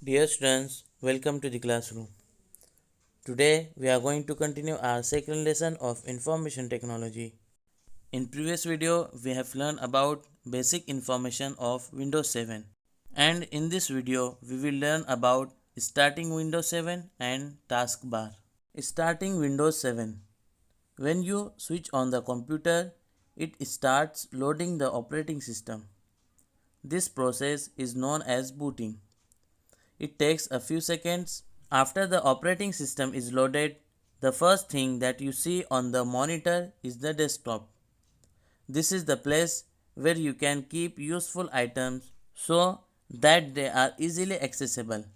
Dear students, welcome to the classroom. Today we are going to continue our second lesson of information technology. In previous video we have learned about basic information of Windows 7, and in this video we will learn about starting Windows 7 and Taskbar. Starting Windows 7. When you switch on the computer, it starts loading the operating system. This process is known as booting. It takes a few seconds. After the operating system is loaded, the first thing that you see on the monitor is the desktop. This is the place where you can keep useful items so that they are easily accessible.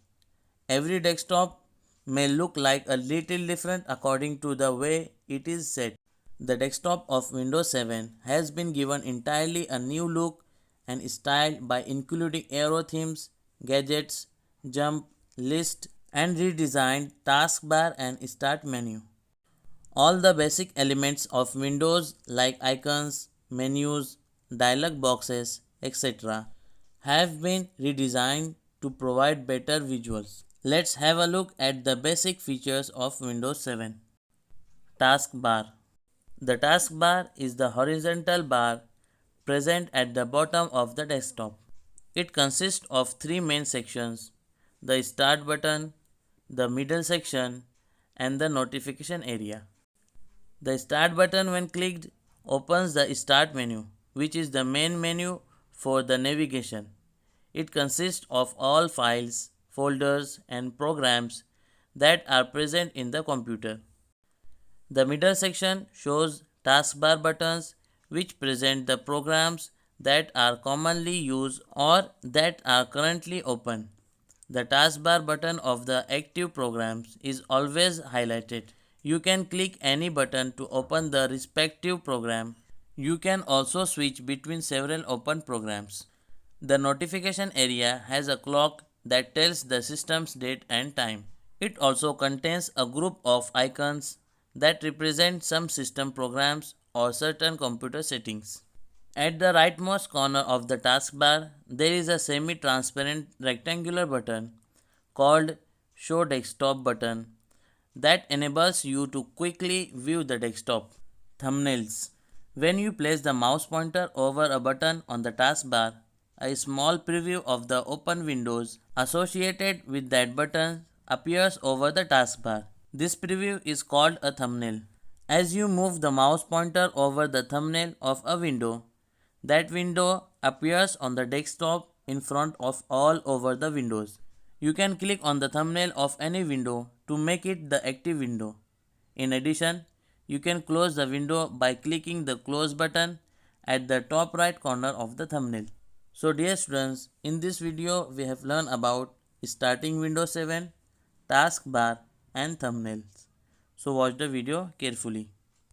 Every desktop may look like a little different according to the way it is set. The desktop of Windows 7 has been given entirely a new look and style by including arrow themes, gadgets, jump, list, and redesigned taskbar and start menu. All the basic elements of Windows like icons, menus, dialog boxes, etc. have been redesigned to provide better visuals. Let's have a look at the basic features of Windows 7. Taskbar. The taskbar is the horizontal bar present at the bottom of the desktop. It consists of three main sections: the Start button, the middle section, and the notification area. The Start button, when clicked, opens the Start menu, which is the main menu for the navigation. It consists of all files, folders, and programs that are present in the computer. The middle section shows taskbar buttons which present the programs that are commonly used or that are currently open. The taskbar button of the active programs is always highlighted. You can click any button to open the respective program. You can also switch between several open programs. The notification area has a clock that tells the system's date and time. It also contains a group of icons that represent some system programs or certain computer settings. At the rightmost corner of the taskbar, there is a semi-transparent rectangular button called Show Desktop button that enables you to quickly view the desktop. Thumbnails. When you place the mouse pointer over a button on the taskbar, a small preview of the open windows associated with that button appears over the taskbar. This preview is called a thumbnail. As you move the mouse pointer over the thumbnail of a window, that window appears on the desktop in front of all over the windows. You can click on the thumbnail of any window to make it the active window. In addition, you can close the window by clicking the close button at the top right corner of the thumbnail. So dear students, in this video we have learned about starting Windows 7, taskbar and thumbnails. So watch the video carefully.